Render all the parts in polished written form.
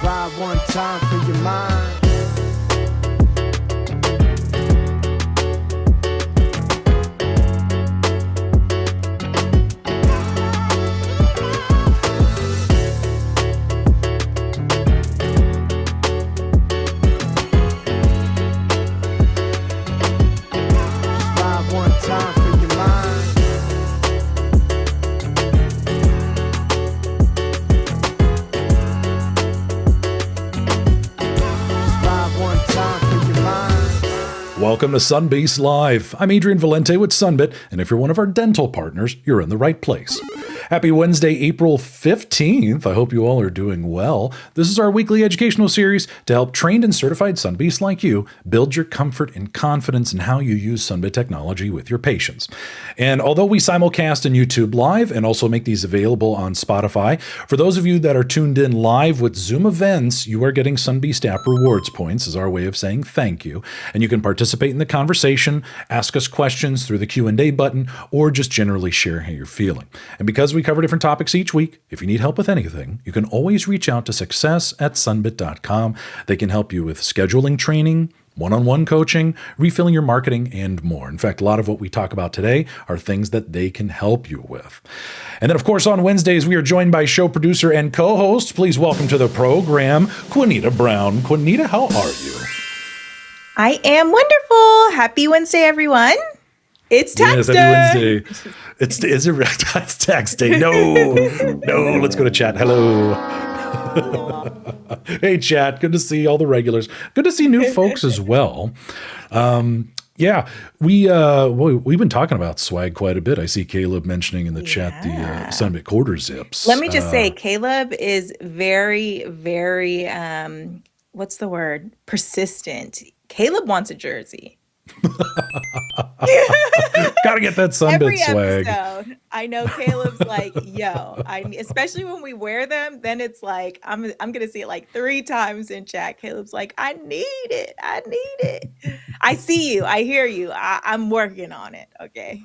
vibe one time for your mind. Welcome to Sunbeasts Live. I'm Adrian Valente with Sunbit, and if you're one of our dental partners, you're in the right place. Happy Wednesday, April 15th. I hope you all are doing well. This is our weekly educational series to help trained and certified Sunbeasts like you build your comfort and confidence in how you use Sunbit technology with your patients. And although we simulcast in YouTube Live and also make these available on Spotify, for those of you that are tuned in live with Zoom events, you are getting Sunbeast app rewards points as our way of saying thank you. And you can participate in the conversation, ask us questions through the Q&A button, or just generally share how you're feeling. And because we cover different topics each week, if you need help with anything, you can always reach out to success@sunbit.com. They can help you with scheduling training, one-on-one coaching, refilling your marketing, and more. In fact, a lot of what we talk about today are things that they can help you with. And then, of course, on Wednesdays, we are joined by show producer and co-host. Please welcome to the program, Queenita Brown. Queenita, how are you? I am wonderful. Happy Wednesday, everyone. It's tax day. Happy Wednesday. It's tax day. No, let's go to chat. Hello. Hey, chat. Good to see all the regulars. Good to see new folks as well. We've been talking about swag quite a bit. I see Caleb mentioning in the chat the Sunbit quarter zips. Let me just say, Caleb is very, very, what's the word? Persistent. Caleb wants a jersey. Gotta get that Sunbit swag. Episode, I know Caleb's like, yo, especially when we wear them, then it's like, I'm gonna see it like 3 times in chat. Caleb's like, I need it. I see you. I hear you. I'm working on it. Okay.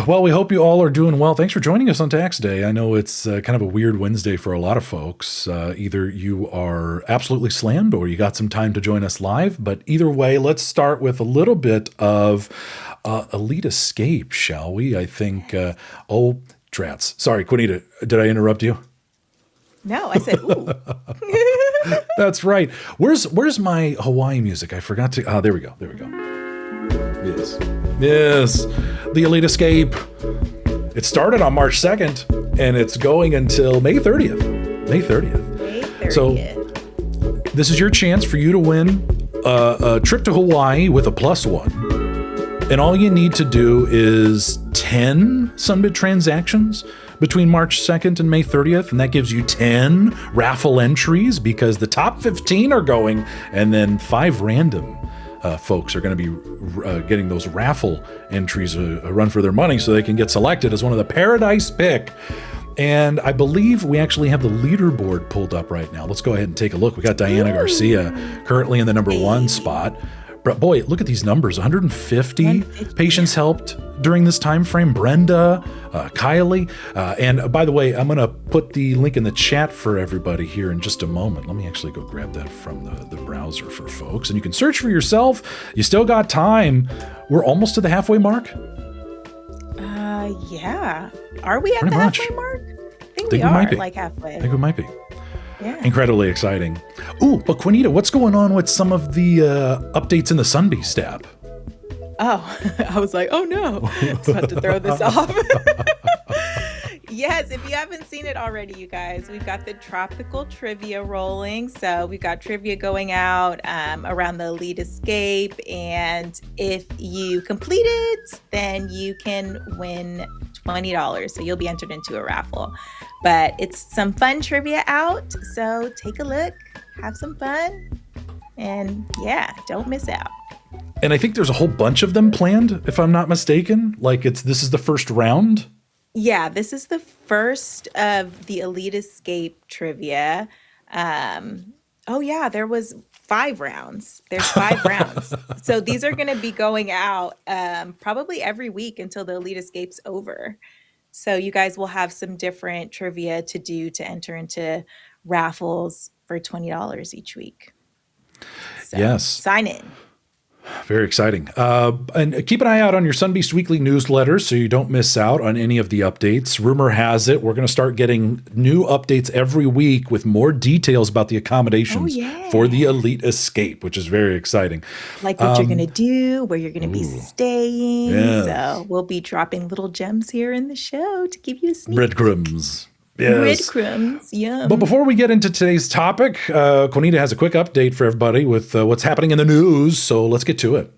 Well, we hope you all are doing well. Thanks for joining us on Tax Day. I know it's kind of a weird Wednesday for a lot of folks. Either you are absolutely slammed or you got some time to join us live. But either way, let's start with a little bit of Elite Escape, shall we? I think, Drats. Sorry, Queenita, did I interrupt you? No, I said, ooh. That's right. Where's my Hawaii music? I forgot to, there we go. Yes. The Elite Escape. It started on March 2nd, and it's going until May 30th. So this is your chance for you to win a trip to Hawaii with a +1. And all you need to do is 10 Sunbit transactions between March 2nd and May 30th, and that gives you 10 raffle entries because the top 15 are going, and then 5 random folks are going to be getting those raffle entries a run for their money so they can get selected as one of the Paradise pick. And I believe we actually have the leaderboard pulled up right now. Let's go ahead and take a look. We got Diana Garcia currently in the number 1 spot. But boy, look at these numbers. 150 patients helped during this time frame. Brenda, Kylie. And by the way, I'm going to put the link in the chat for everybody here in just a moment. Let me actually go grab that from the browser for folks. And you can search for yourself. You still got time. We're almost to the halfway mark. Yeah. Are we at the halfway mark? I think we might be. Like halfway. I think we might be. Yeah. Incredibly exciting. Ooh, but Queenita, what's going on with some of the updates in the Sunbeast app? Oh, I was like, oh no, I was about to throw this off. Yes, if you haven't seen it already, you guys, we've got the tropical trivia rolling. So we've got trivia going out around the Elite Escape. And if you complete it, then you can win $20. So you'll be entered into a raffle. But it's some fun trivia out. So take a look, have some fun. And yeah, don't miss out. And I think there's a whole bunch of them planned, if I'm not mistaken. Like this is the first round. Yeah, this is the first of the Elite Escape trivia. Oh yeah, there was 5 rounds. There's 5 rounds. So these are going to be going out probably every week until the Elite Escape's over. So you guys will have some different trivia to do to enter into raffles for $20 each week. So Yes. sign in. Very exciting. And keep an eye out on your Sunbeast Weekly newsletter so you don't miss out on any of the updates. Rumor has it we're going to start getting new updates every week with more details about the accommodations for the Elite Escape, which is very exciting. Like what you're going to do, where you're going to be staying. Yes. So we'll be dropping little gems here in the show to give you a sneak Breadcrumbs. Yes. Breadcrumbs, yum. But before we get into today's topic, Queenita has a quick update for everybody with what's happening in the news. So let's get to it.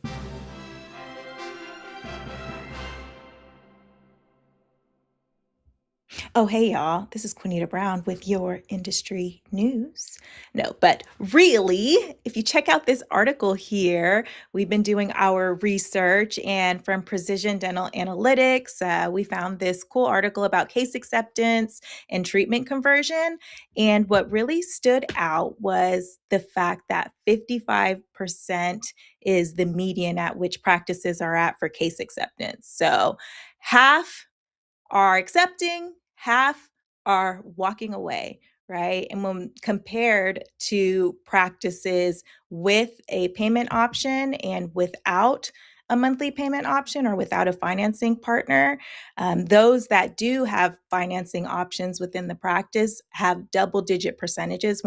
Oh, hey, y'all. This is Queenita Brown with your industry news. No, but really, if you check out this article here, we've been doing our research, and from Precision Dental Analytics, we found this cool article about case acceptance and treatment conversion. And what really stood out was the fact that 55% is the median at which practices are at for case acceptance. So half are accepting, half are walking away, right? And when compared to practices with a payment option and without a monthly payment option or without a financing partner, those that do have financing options within the practice have double-digit percentages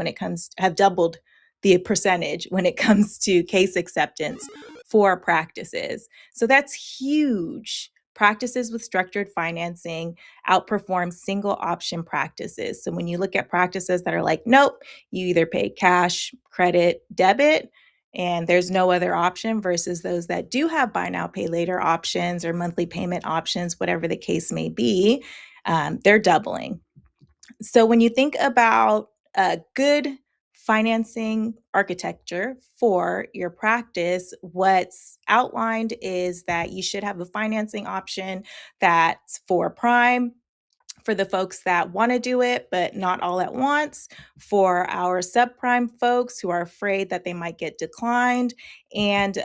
have doubled the percentage when it comes to case acceptance for practices. So that's huge. Practices with structured financing outperform single option practices. So when you look at practices that are like, nope, you either pay cash, credit, debit, and there's no other option versus those that do have buy now, pay later options or monthly payment options, whatever the case may be, they're doubling. So when you think about a good financing architecture for your practice, what's outlined is that you should have a financing option that's for prime, for the folks that want to do it, but not all at once, for our subprime folks who are afraid that they might get declined, and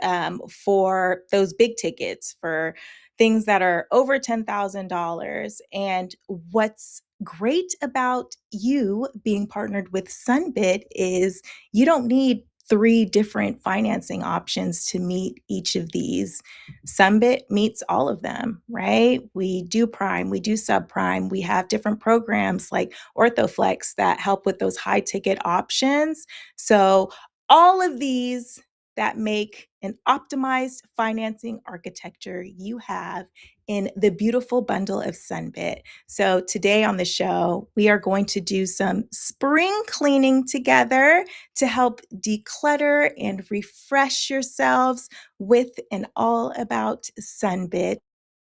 for those big tickets, for things that are over $10,000. And what's great about you being partnered with Sunbit is you don't need 3 different financing options to meet each of these. Sunbit meets all of them, right? We do prime, we do subprime, we have different programs like OrthoFlex that help with those high ticket options. So all of these that make an optimized financing architecture you have in the beautiful bundle of Sunbit. So today on the show, we are going to do some spring cleaning together to help declutter and refresh yourselves with an all about Sunbit.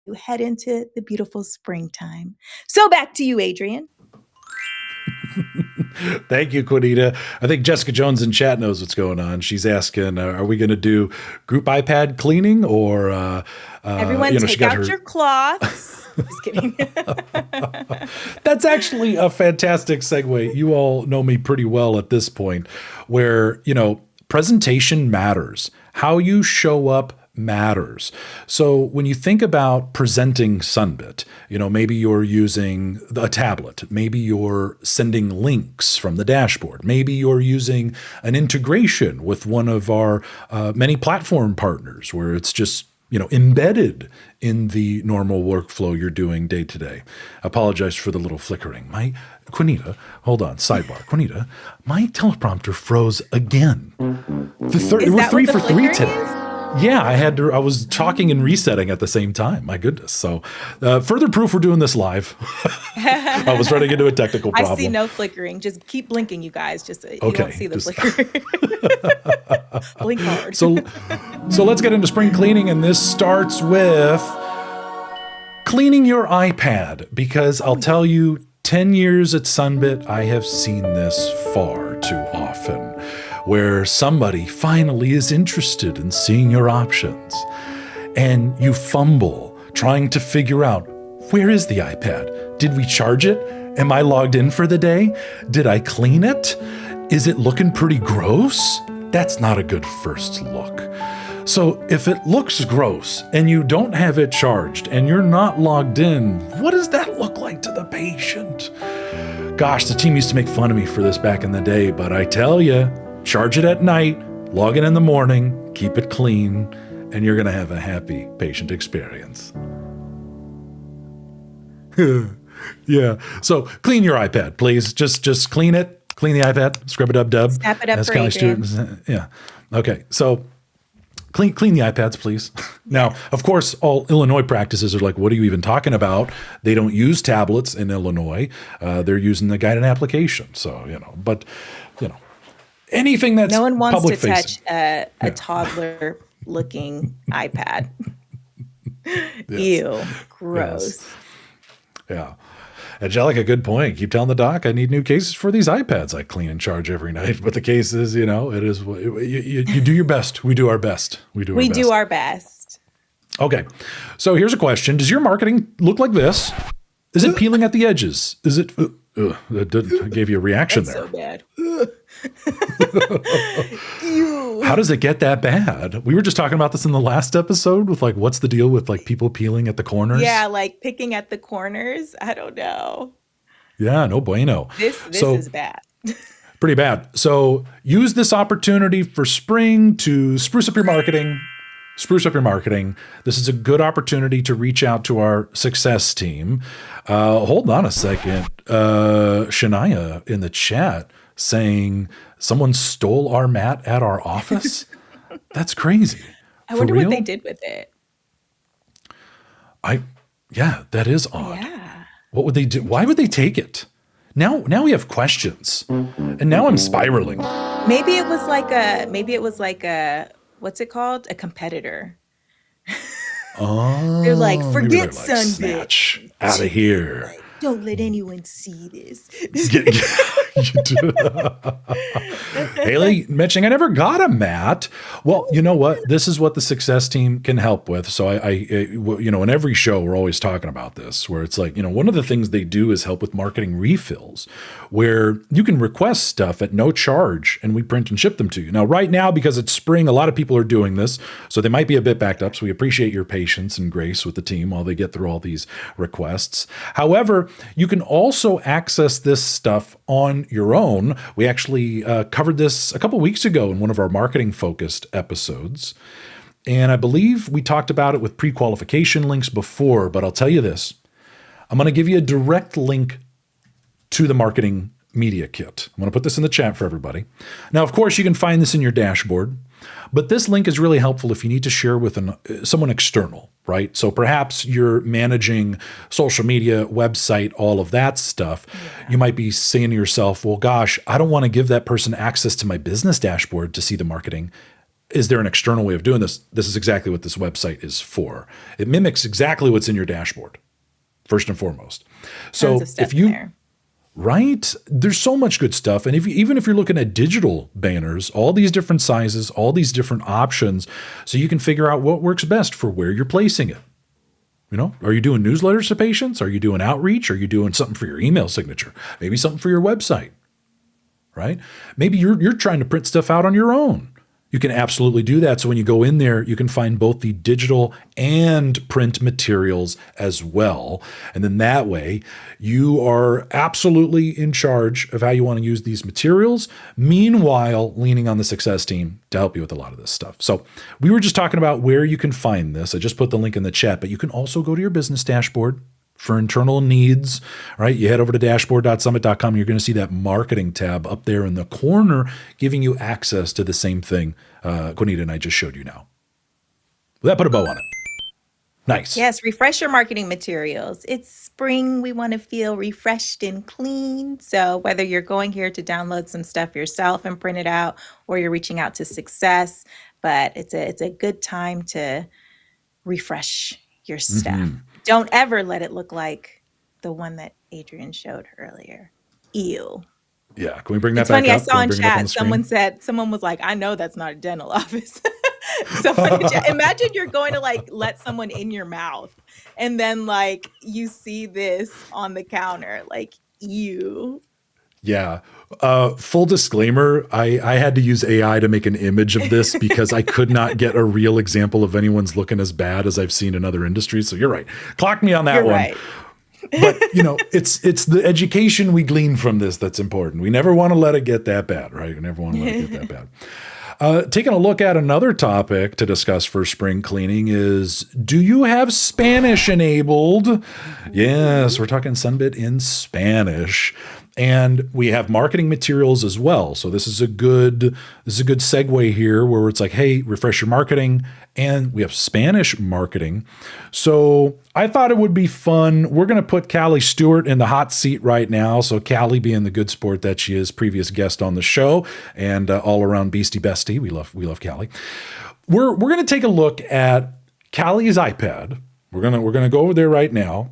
You head into the beautiful springtime. So back to you, Adrian. Thank you, Queenita. I think Jessica Jones in chat knows what's going on. She's asking, are we going to do group iPad cleaning or everyone take out your cloths? Just kidding. That's actually a fantastic segue. You all know me pretty well at this point where, presentation matters. How you show up matters. So when you think about presenting Sunbit, maybe you're using a tablet, maybe you're sending links from the dashboard, maybe you're using an integration with one of our many platform partners where it's just embedded in the normal workflow you're doing day to day. Apologize for the little flickering. Queenita, hold on, sidebar. Queenita, my teleprompter froze again. We're 3 for 3 today. Yeah, I was talking and resetting at the same time. My goodness. So further proof we're doing this live. I was running into a technical problem. I see no flickering. Just keep blinking, you guys. Just you don't see the flickering. Blink hard. So let's get into spring cleaning, and this starts with cleaning your iPad, because I'll tell you, 10 years at Sunbit, I have seen this far too often, where somebody finally is interested in seeing your options, and you fumble trying to figure out, where is the iPad? Did we charge it? Am I logged in for the day? Did I clean it? Is it looking pretty gross? That's not a good first look. So if it looks gross and you don't have it charged and you're not logged in, what does that look like to the patient? Gosh, the team used to make fun of me for this back in the day, but I tell you, charge it at night, log in the morning, keep it clean, and you're going to have a happy patient experience. Yeah. So clean your iPad, please. Just clean it. Clean the iPad. Scrub it up, dub. Snap it up As for college Adrian. students. Yeah. Okay. So clean the iPads, please. Now, of course, all Illinois practices are like, what are you even talking about? They don't use tablets in Illinois. They're using the guided application. So, but anything that's No one wants to public touch facing. a toddler-looking iPad. Ew, gross. Yeah. Angelica, good point. Keep telling the doc I need new cases for these iPads I clean and charge every night. But the case is, it is, you do your best. We do our best. We do our best. Okay. So here's a question. Does your marketing look like this? Is it peeling at the edges? Is it, that gave you a reaction there. So bad. How does it get that bad? We were just talking about this in the last episode with what's the deal with people peeling at the corners? Yeah, picking at the corners. I don't know. Yeah, no bueno. This is bad. Pretty bad. So use this opportunity for spring to spruce up your marketing. This is a good opportunity to reach out to our success team. Hold on a second. Shania in the chat saying someone stole our mat at our office. That's crazy. I wonder what they did with it. Yeah, that is odd. Yeah. What would they do? Why would they take it? Now we have questions, and now I'm spiraling. Maybe it was like a what's it called? A competitor. Oh, They're like, maybe forget they're like, Sunbit. snatch out of here. Don't let anyone see this. Haley mentioning I never got a mat. Well, you know what? This is what the success team can help with. So I in every show, we're always talking about this, where it's like, one of the things they do is help with marketing refills, where you can request stuff at no charge and we print and ship them to you. Now, right now, because it's spring, a lot of people are doing this, so they might be a bit backed up. So we appreciate your patience and grace with the team while they get through all these requests. However, you can also access this stuff on your own. We actually covered this a couple weeks ago in one of our marketing focused episodes. And I believe we talked about it with pre-qualification links before, but I'll tell you this. I'm going to give you a direct link to the marketing media kit. I'm going to put this in the chat for everybody. Now, of course, you can find this in your dashboard, but this link is really helpful if you need to share with someone external, right? So perhaps you're managing social media, website, all of that stuff. Yeah. You might be saying to yourself, well, gosh, I don't want to give that person access to my business dashboard to see the marketing. Is there an external way of doing this? This is exactly what this website is for. It mimics exactly what's in your dashboard, first and foremost. So if you... there. Right? There's so much good stuff. And even if you're looking at digital banners, all these different sizes, all these different options, so you can figure out what works best for where you're placing it. Are you doing newsletters to patients? Are you doing outreach? Are you doing something for your email signature? Maybe something for your website, right? Maybe you're trying to print stuff out on your own. You can absolutely do that. So when you go in there, you can find both the digital and print materials as well. And then that way, you are absolutely in charge of how you want to use these materials, meanwhile leaning on the success team to help you with a lot of this stuff. So we were just talking about where you can find this. I just put the link in the chat, but you can also go to your business dashboard for internal needs, right? You head over to dashboard.summit.com. You're going to see that marketing tab up there in the corner, giving you access to the same thing Queenita and I just showed you now. Well, that put a bow on it. Nice. Yes, refresh your marketing materials. It's spring. We want to feel refreshed and clean. So whether you're going here to download some stuff yourself and print it out, or you're reaching out to Success, but it's a good time to refresh your stuff. Mm-hmm. Don't ever let it look like the one that Adrian showed earlier. Ew. Yeah, can we bring that back up? It's funny, I saw in chat, someone was like, I know that's not a dental office. Imagine you're going to let someone in your mouth and then you see this on the counter, ew. Yeah. Full disclaimer, I had to use AI to make an image of this because I could not get a real example of anyone's looking as bad as I've seen in other industries. So you're right. Clock me on that one. Right. But it's the education we glean from this that's important. We never want to let it get that bad, right? We never want to let it get that bad. Taking a look at another topic to discuss for spring cleaning is, do you have Spanish enabled? Yes, we're talking Sunbit in Spanish. And we have marketing materials as well. So this is a good segue here where it's like, hey, refresh your marketing. And we have Spanish marketing. So I thought it would be fun. We're going to put Callie Stewart in the hot seat right now. So Callie, being the good sport that she is, previous guest on the show and all around beastie bestie. We love Callie. We're going to take a look at Callie's iPad. We're going to go over there right now.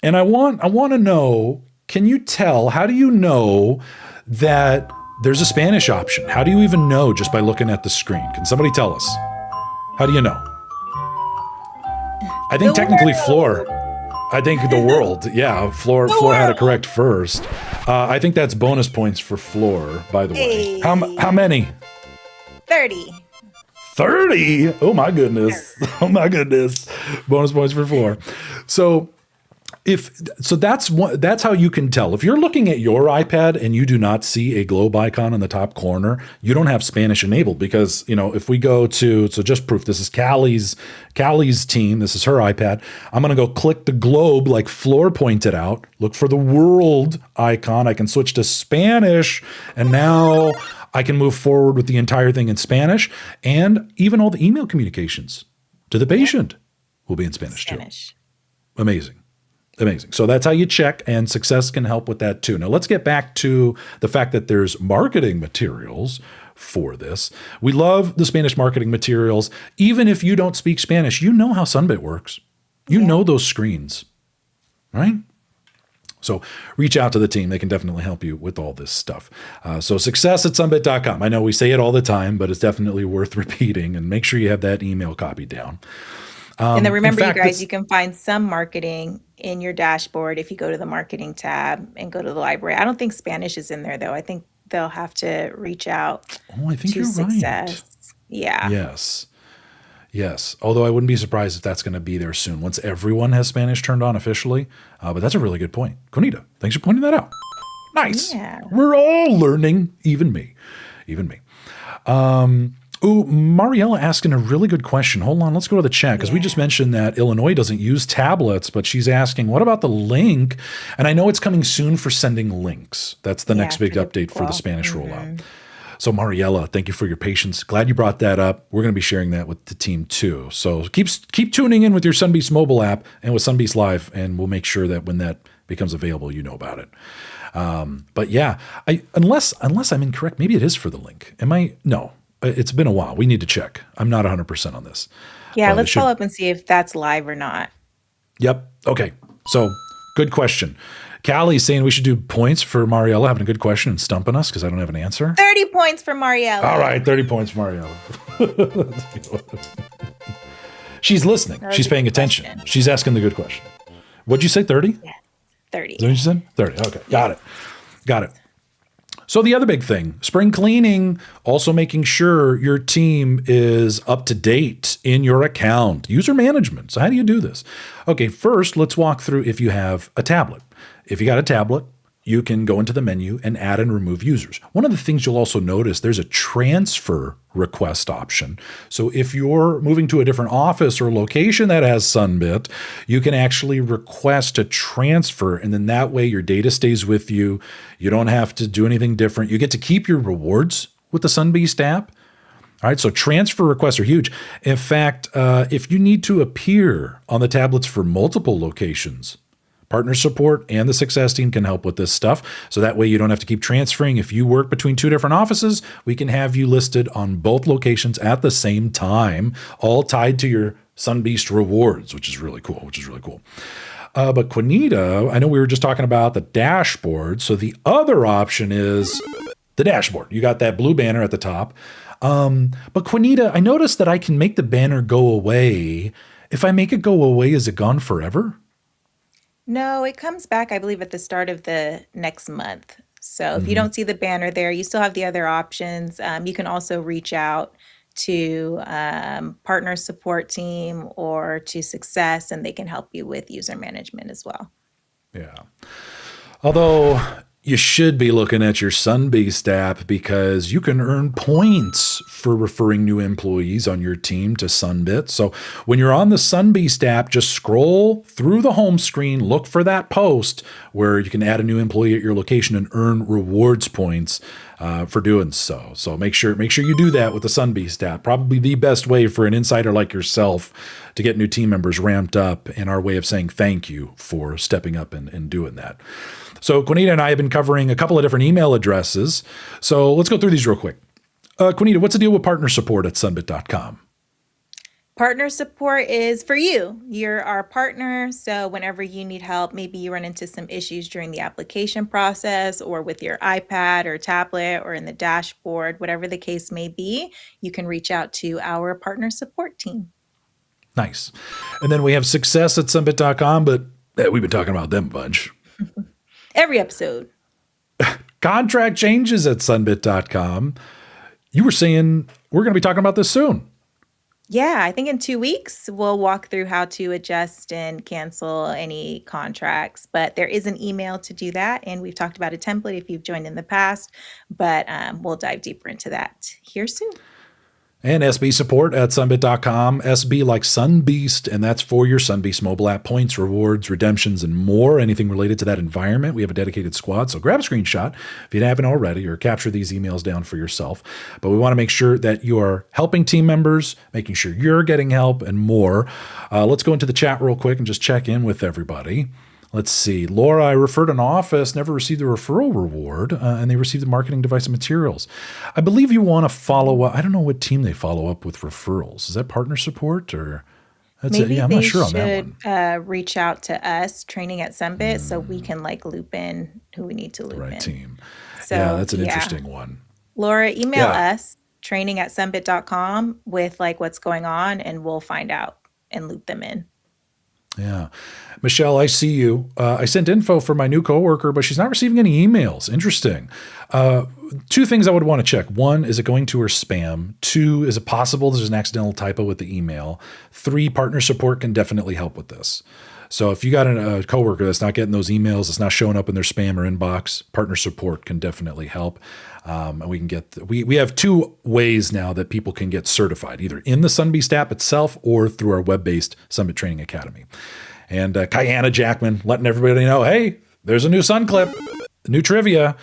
And I want to know, how do you know that there's a Spanish option? How do you even know just by looking at the screen? Can somebody tell us? How do you know? I think technically Floor. I think the world. Yeah, Floor had it correct first. I think that's bonus points for Floor, by the way. How many? 30. 30? Oh my goodness. Oh my goodness. Bonus points for Floor. So that's how you can tell. If you're looking at your iPad and you do not see a globe icon in the top corner, you don't have Spanish enabled, because if we go to, so just proof, this is Callie's team, this is her iPad. I'm going to go click the globe like Floor pointed out, look for the world icon. I can switch to Spanish, and now I can move forward with the entire thing in Spanish, and even all the email communications to the patient will be in Spanish too. Amazing. So that's how you check, and Success can help with that too. Now let's get back to the fact that there's marketing materials for this. We love the Spanish marketing materials. Even if you don't speak Spanish, you know how Sunbit works. You know those screens, right? So reach out to the team. They can definitely help you with all this stuff. So success@sunbit.com. I know we say it all the time, but it's definitely worth repeating, and make sure you have that email copied down. And then remember, you guys, you can find some marketing in your dashboard if you go to the marketing tab and go to the library. I don't think Spanish is in there, though. I think they'll have to reach out I think to you're Success. Right. Yeah. Yes. Although I wouldn't be surprised if that's going to be there soon once everyone has Spanish turned on officially. But that's a really good point. Queenita, thanks for pointing that out. Nice. Yeah. We're all learning, even me. Mariella asking a really good question. Hold on, let's go to the chat, because we just mentioned that Illinois doesn't use tablets, but she's asking, what about the link? And I know it's coming soon for sending links. That's the next big update for the Spanish rollout. So Mariella, thank you for your patience. Glad you brought that up. We're going to be sharing that with the team too. So keep tuning in with your Sunbeasts mobile app and with Sunbeasts Live, and we'll make sure that when that becomes available, you know about it. But yeah, unless I'm incorrect, maybe it is for the link. Am I? No. It's been a while. We need to check. I'm not 100% on this. Yeah, let's follow up and see if that's live or not. Yep. Okay. So good question. Callie's saying we should do points for Mariella having a good question and stumping us because I don't have an answer. 30 points for Mariella. All right, 30 points for Mariella. She's listening. She's paying attention. Question. She's asking the good question. What'd you say, 30? Yeah, 30. Is that what you said? 30. Okay, got it. So the other big thing, spring cleaning, also making sure your team is up to date in your account. User management. So how do you do this? Okay, first, let's walk through if you have a tablet. If you got a tablet, you can go into the menu and add and remove users. One of the things you'll also notice, there's a transfer request option. So if you're moving to a different office or location that has Sunbit, you can actually request a transfer, and then that way your data stays with you. You don't have to do anything different. You get to keep your rewards with the Sunbeast app. All right, so transfer requests are huge. In fact, if you need to appear on the tablets for multiple locations, partner support and the Success team can help with this stuff. So that way you don't have to keep transferring. If you work between two different offices, we can have you listed on both locations at the same time, all tied to your Sunbeast rewards, which is really cool. But Queenita, I know we were just talking about the dashboard. So the other option is the dashboard. You got that blue banner at the top. But Queenita, I noticed that I can make the banner go away. If I make it go away, is it gone forever? No, it comes back, I believe, at the start of the next month. So if you don't see the banner there, you still have the other options. You can also reach out to partner support team or to Success, and they can help you with user management as well. Yeah. Although you should be looking at your Sunbeast app because you can earn points for referring new employees on your team to Sunbit. So when you're on the Sunbeast app, just scroll through the home screen, look for that post where you can add a new employee at your location and earn rewards points for doing so. So make sure you do that with the Sunbeast app. Probably the best way for an insider like yourself to get new team members ramped up, and our way of saying thank you for stepping up and doing that. So Queenita and I have been covering a couple of different email addresses. So let's go through these real quick. Queenita, what's the deal with partner support at sunbit.com? Partner support is for you. You're our partner. So whenever you need help, maybe you run into some issues during the application process or with your iPad or tablet or in the dashboard, whatever the case may be, you can reach out to our partner support team. Nice. And then we have success at sunbit.com, but we've been talking about them a bunch. Every episode. Contract changes at sunbit.com. You were saying we're going to be talking about this soon. Yeah, I think in 2 weeks, we'll walk through how to adjust and cancel any contracts. But there is an email to do that. And we've talked about a template if you've joined in the past. But we'll dive deeper into that here soon. And SB support at sunbit.com. SB like Sunbeast, and that's for your Sunbeast mobile app points, rewards, redemptions, and more. Anything related to that environment. We have a dedicated squad, so grab a screenshot if you haven't already, or capture these emails down for yourself. But we want to make sure that you are helping team members, making sure you're getting help, and more. Let's go into the chat real quick and just check in with everybody. Let's see. Laura, I referred an office, never received a referral reward, and they received the marketing device and materials. I believe you want to follow up. I don't know what team they follow up with referrals. Is that partner support or? That's Maybe it. Yeah, I'm not sure on that one. should reach out to us, training at Sunbit, so we can loop in who we need to loop The right in. team. So, Yeah, that's an interesting one. Laura, email Yeah. us, training@sunbit.com with what's going on, and we'll find out and loop them in. Yeah. Michelle, I see you. I sent info for my new coworker, but she's not receiving any emails. Interesting. Two things I would want to check. One, is it going to her spam? Two, is it possible there's an accidental typo with the email? Three, partner support can definitely help with this. So if you got a coworker that's not getting those emails, it's not showing up in their spam or inbox, partner support can definitely help. And we can we have two ways now that people can get certified, either in the Sunbeast app itself or through our web-based Sunbit Training Academy. And Kayana Jackman letting everybody know, hey, there's a new Sun clip, new trivia.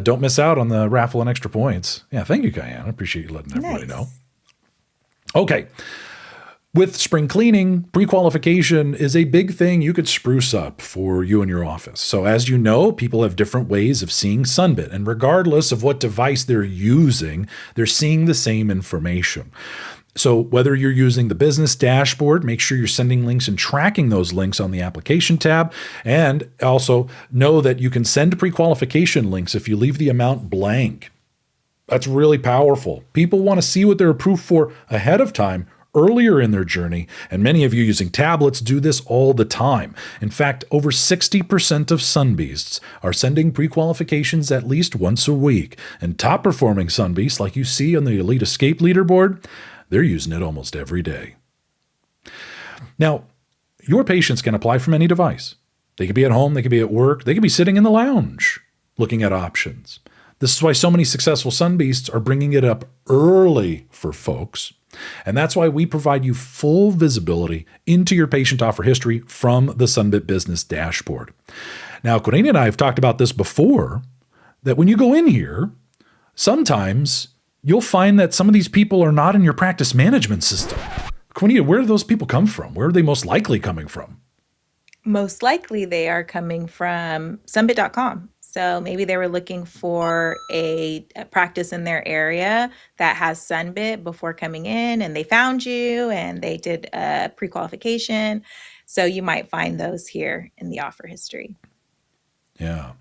Don't miss out on the raffle and extra points. Yeah, thank you, Kayana. Appreciate you letting everybody know. Okay. With spring cleaning, pre-qualification is a big thing you could spruce up for you and your office. So as you know, people have different ways of seeing Sunbit, and regardless of what device they're using, they're seeing the same information. So whether you're using the business dashboard, make sure you're sending links and tracking those links on the application tab. And also know that you can send pre-qualification links if you leave the amount blank. That's really powerful. People want to see what they're approved for ahead of time, earlier in their journey, and many of you using tablets do this all the time. In fact, over 60% of Sunbeasts are sending pre-qualifications at least once a week, and top-performing Sunbeasts, like you see on the Elite Escape leaderboard, they're using it almost every day. Now, your patients can apply from any device. They could be at home, they could be at work, they could be sitting in the lounge looking at options. This is why so many successful Sunbeasts are bringing it up early for folks. And that's why we provide you full visibility into your patient offer history from the Sunbit Business Dashboard. Now, Queenita and I have talked about this before, that when you go in here, sometimes you'll find that some of these people are not in your practice management system. Queenita, where do those people come from? Where are they most likely coming from? Most likely they are coming from sunbit.com. So maybe they were looking for a practice in their area that has Sunbit before coming in, and they found you and they did a pre-qualification. So you might find those here in the offer history. Yeah.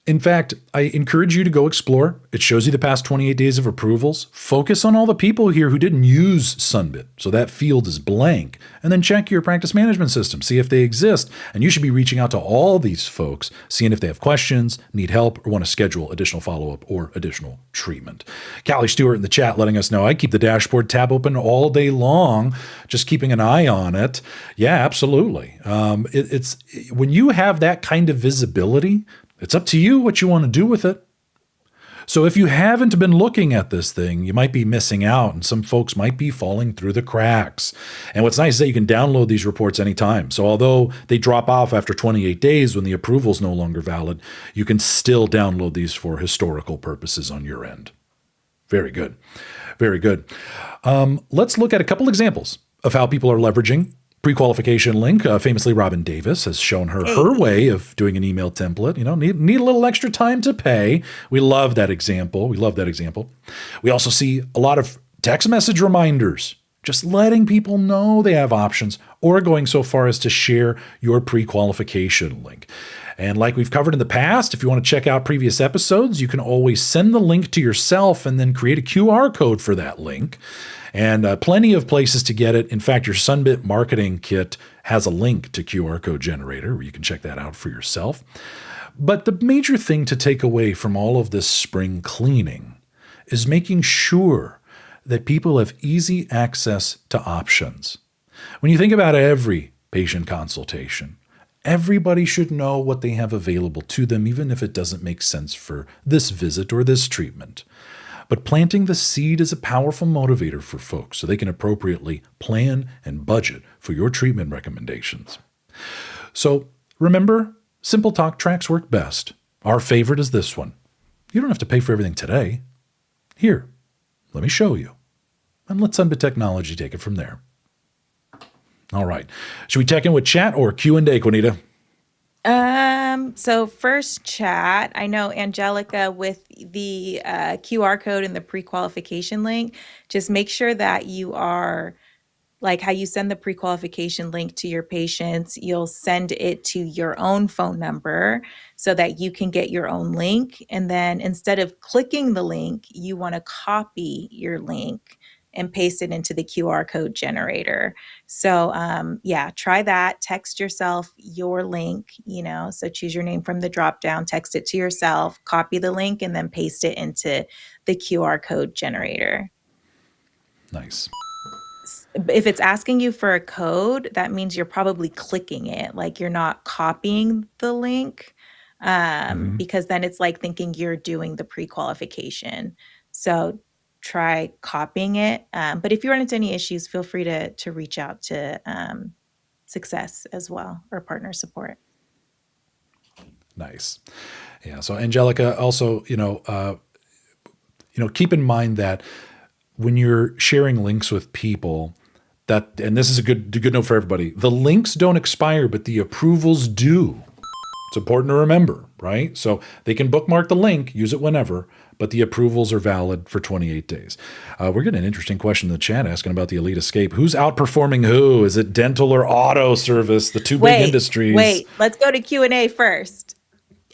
In fact, I encourage you to go explore. It shows you the past 28 days of approvals. Focus on all the people here who didn't use Sunbit, so that field is blank. And then check your practice management system, see if they exist. And you should be reaching out to all these folks, seeing if they have questions, need help, or want to schedule additional follow-up or additional treatment. Callie Stewart in the chat letting us know, I keep the dashboard tab open all day long, just keeping an eye on it. Yeah, absolutely. It's when you have that kind of visibility, it's up to you what you want to do with it. So if you haven't been looking at this thing, you might be missing out, and some folks might be falling through the cracks. And what's nice is that you can download these reports anytime. So although they drop off after 28 days when the approval is no longer valid, you can still download these for historical purposes on your end. Very good. Very good. Let's look at a couple examples of how people are leveraging pre-qualification link. Famously, Robin Davis has shown her way of doing an email template. You know, need a little extra time to pay. We love that example. We also see a lot of text message reminders, just letting people know they have options, or going so far as to share your pre-qualification link. And like we've covered in the past, if you want to check out previous episodes, you can always send the link to yourself and then create a QR code for that link. And plenty of places to get it. In fact, your Sunbit marketing kit has a link to QR code generator where you can check that out for yourself. But the major thing to take away from all of this spring cleaning is making sure that people have easy access to options. When you think about every patient consultation, everybody should know what they have available to them, even if it doesn't make sense for this visit or this treatment. But planting the seed is a powerful motivator for folks so they can appropriately plan and budget for your treatment recommendations. So remember, simple talk tracks work best. Our favorite is this one. You don't have to pay for everything today. Here, let me show you. And let Sunbit Technology take it from there. All right. Should we check in with chat or Q&A, Queenita? So first chat, I know Angelica with the QR code and the pre-qualification link, just make sure that you are like how you send the pre-qualification link to your patients, you'll send it to your own phone number so that you can get your own link. And then instead of clicking the link, you want to copy your link and paste it into the QR code generator. So yeah, try that. Text yourself your link, so choose your name from the drop down, text it to yourself, copy the link, and then paste it into the QR code generator. Nice. If it's asking you for a code, that means you're probably clicking it, like you're not copying the link, because then it's like thinking you're doing the pre-qualification. So try copying it. But if you run into any issues, feel free to reach out to Success as well, or partner support. Nice. Yeah. So Angelica, also, keep in mind that when you're sharing links with people, and this is a good note for everybody, the links don't expire, but the approvals do. It's important to remember, right? So they can bookmark the link, use it whenever, but the approvals are valid for 28 days. We're getting an interesting question in the chat asking about the Elite Escape. Who's outperforming who? Is it dental or auto service, the two big industries? Wait, let's go to Q&A first.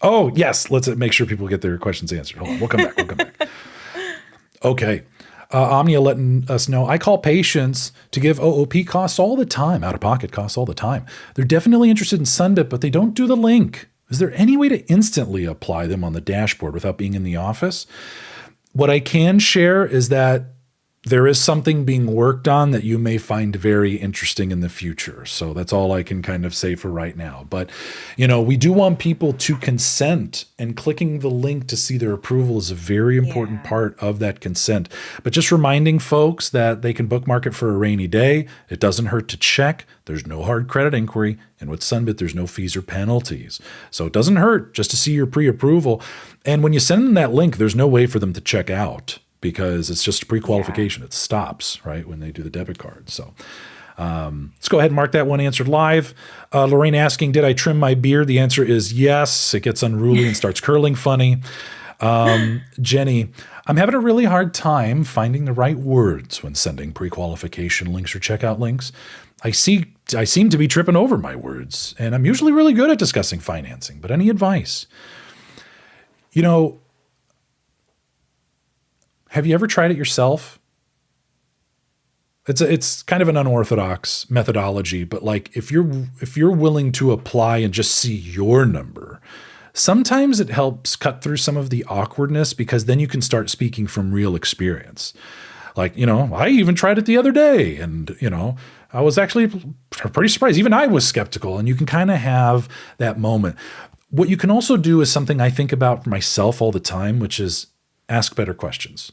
Oh, yes. Let's make sure people get their questions answered. Hold on. We'll come back. Okay. Omnia letting us know, I call patients to give OOP costs all the time, out-of-pocket costs all the time. They're definitely interested in Sunbit, but they don't do the link. Is there any way to instantly apply them on the dashboard without being in the office? What I can share is that there is something being worked on that you may find very interesting in the future. So that's all I can kind of say for right now. But, we do want people to consent, and clicking the link to see their approval is a very important part of that consent. But just reminding folks that they can bookmark it for a rainy day. It doesn't hurt to check. There's no hard credit inquiry. And with Sunbit, there's no fees or penalties. So it doesn't hurt just to see your pre-approval. And when you send them that link, there's no way for them to check out, because it's just a pre-qualification. It stops, right, when they do the debit card. So let's go ahead and mark that one answered live. Lorraine asking, did I trim my beard? The answer is yes. It gets unruly and starts curling funny. Jenny, I'm having a really hard time finding the right words when sending pre-qualification links or checkout links. I seem to be tripping over my words, and I'm usually really good at discussing financing, but any advice? You know, have you ever tried it yourself? It's kind of an unorthodox methodology, but like if you're willing to apply and just see your number, sometimes it helps cut through some of the awkwardness because then you can start speaking from real experience. Like, I even tried it the other day and, I was actually pretty surprised. Even I was skeptical, and you can kind of have that moment. What you can also do is something I think about for myself all the time, which is ask better questions.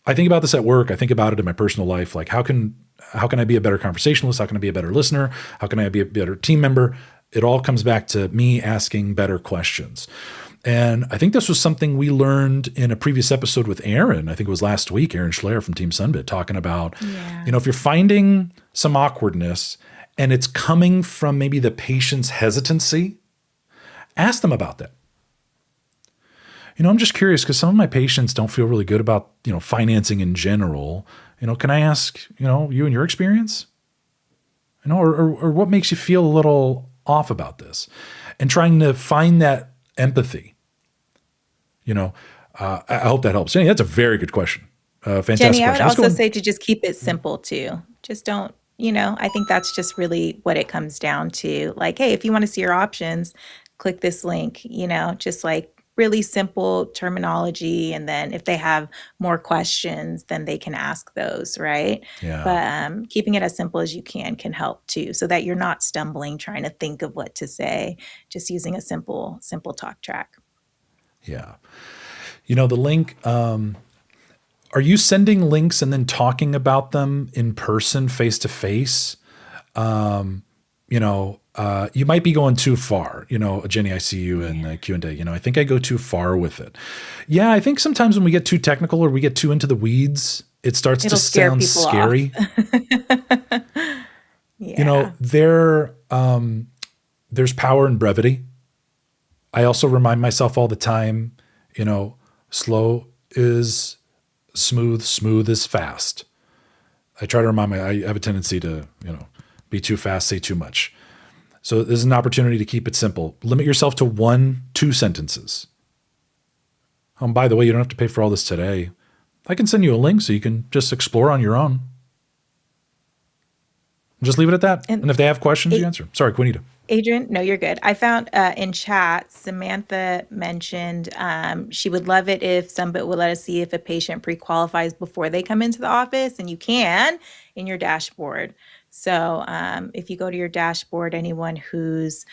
I think about this at work. I think about it in my personal life. Like, how can I be a better conversationalist? How can I be a better listener? How can I be a better team member? It all comes back to me asking better questions. And I think this was something we learned in a previous episode with Aaron. I think it was last week, Aaron Schleyer from Team Sunbit, talking about, if you're finding some awkwardness and it's coming from maybe the patient's hesitancy, ask them about that. I'm just curious because some of my patients don't feel really good about, financing in general. Can I ask, you and your experience? Or what makes you feel a little off about this? And trying to find that empathy. I hope that helps. Jenny, that's a very good question. Fantastic Jenny, I would question. also say to just keep it simple too. Just don't, I think that's just really what it comes down to. Like, hey, if you want to see your options, click this link, just like really simple terminology. And then if they have more questions, then they can ask those, right? Yeah. But keeping it as simple as you can help too, so that you're not stumbling trying to think of what to say, just using a simple talk track. Yeah. The link, are you sending links and then talking about them in person, face to face? You might be going too far. Jenny, I see you in the Q&A. I think I go too far with it. Yeah, I think sometimes when we get too technical or we get too into the weeds, it starts to sound scary. Yeah. There's power in brevity. I also remind myself all the time, slow is smooth, smooth is fast. I try to remind I have a tendency to, be too fast, say too much. So there's an opportunity to keep it simple. Limit yourself to 1-2 sentences. Oh, and by the way, you don't have to pay for all this today. I can send you a link so you can just explore on your own. Just leave it at that. And if they have questions, you answer. Sorry, Queenita. Adrian, no, you're good. I found in chat, Samantha mentioned she would love it if Sunbit would let us see if a patient pre-qualifies before they come into the office, and you can in your dashboard. So if you go to your dashboard, anyone who's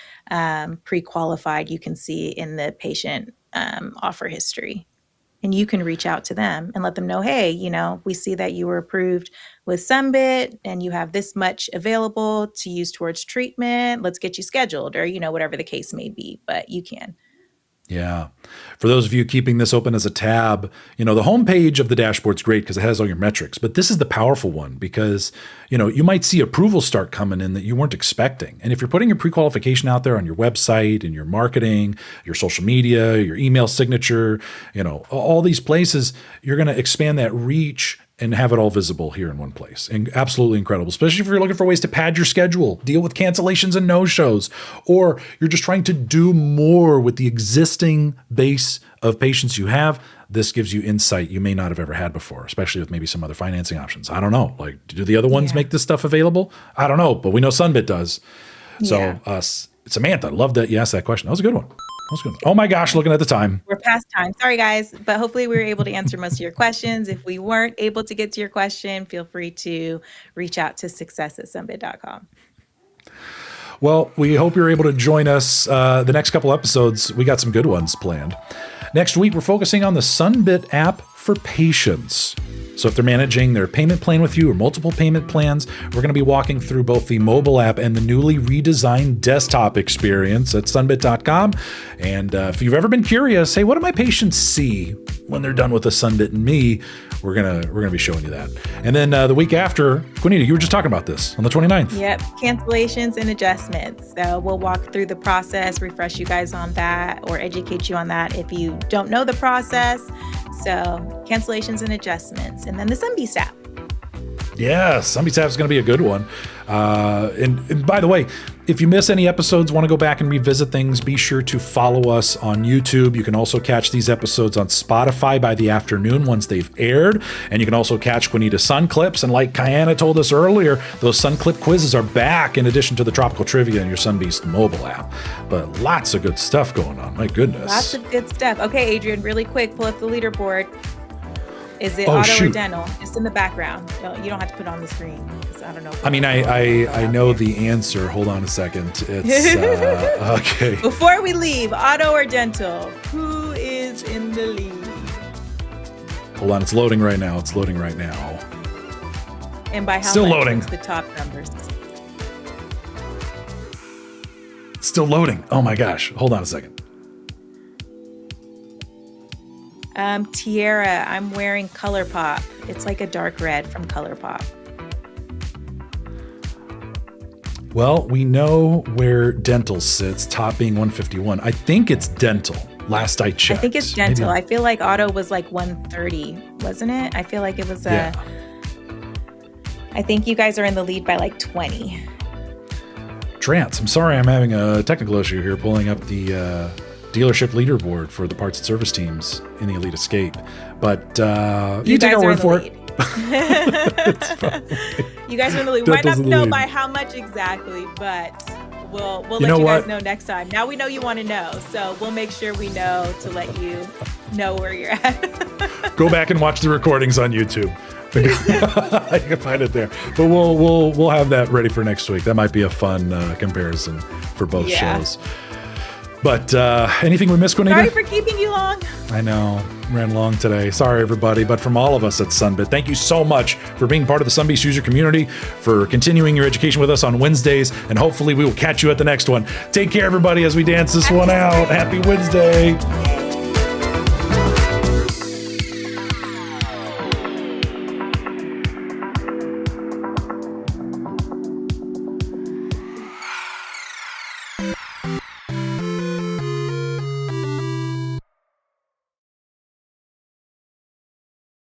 pre-qualified, you can see in the patient offer history. And you can reach out to them and let them know, hey, we see that you were approved with Sunbit and you have this much available to use towards treatment. Let's get you scheduled, or, whatever the case may be, but you can. Yeah. For those of you keeping this open as a tab, the homepage of the dashboard's great because it has all your metrics, but this is the powerful one because, you might see approvals start coming in that you weren't expecting. And if you're putting your pre-qualification out there on your website and your marketing, your social media, your email signature, all these places, you're going to expand that reach and have it all visible here in one place. And absolutely incredible, especially if you're looking for ways to pad your schedule, deal with cancellations and no-shows, or you're just trying to do more with the existing base of patients you have. This gives you insight you may not have ever had before, especially with maybe some other financing options. I don't know. Like, do the other ones make this stuff available? I don't know, but we know Sunbit does. So Samantha, love that you asked that question. That was a good one. Oh my gosh, looking at the time. We're past time. Sorry, guys. But hopefully we were able to answer most of your questions. If we weren't able to get to your question, feel free to reach out to success@sunbit.com. Well, we hope you're able to join us the next couple episodes. We got some good ones planned. Next week, we're focusing on the Sunbit app for patients. So if they're managing their payment plan with you or multiple payment plans, we're going to be walking through both the mobile app and the newly redesigned desktop experience at sunbit.com. And if you've ever been curious, hey, what do my patients see when they're done with the Sunbit and me? We're gonna be showing you that. And then the week after, Queenita, you were just talking about this on the 29th. Yep, cancellations and adjustments. So we'll walk through the process, refresh you guys on that, or educate you on that if you don't know the process. So cancellations and adjustments, and then the Sunbeasts app. Yes, Sunbeasts is going to be a good one. And by the way, if you miss any episodes, want to go back and revisit things, be sure to follow us on YouTube. You can also catch these episodes on Spotify by the afternoon once they've aired. And you can also catch Queenita Sun Clips. And like Kiana told us earlier, those Sun Clip quizzes are back in addition to the Tropical Trivia in your Sunbeast mobile app. But lots of good stuff going on. My goodness. Lots of good stuff. Okay, Adrian, really quick, pull up the leaderboard. Is it auto or dental? Just in the background. You don't have to put it on the screen. I don't know. I mean, I know the answer. Hold on a second. It's okay. Before we leave, auto or dental? Who is in the lead? Hold on, it's loading right now. It's loading right now. And by how Still much? loading. What's the top numbers? Still loading. Oh my gosh. Hold on a second. Tiara, I'm wearing ColourPop. It's like a dark red from ColourPop. Well, we know where dental sits, top being 151. I think it's dental. Last I checked. I think it's dental. Maybe. I feel like auto was like 130, wasn't it? I feel like it was I think you guys are in the lead by like 20. Trance, I'm sorry I'm having a technical issue here pulling up the dealership leaderboard for the parts and service teams in the Elite Escape. But you take our word for it. You guys are in the lead. Might not know by how much exactly, but we'll let you guys know next time. Now we know you want to know, so we'll make sure we know to let you know where you're at. Go back and watch the recordings on YouTube. You can find it there. But we'll have that ready for next week. That might be a fun comparison for both shows. But anything we missed, Queenita? Sorry for keeping you long. I know, ran long today. Sorry, everybody. But from all of us at Sunbit, thank you so much for being part of the Sunbeast user community, for continuing your education with us on Wednesdays, and hopefully we will catch you at the next one. Take care, everybody, as we dance this one out. Happy Wednesday.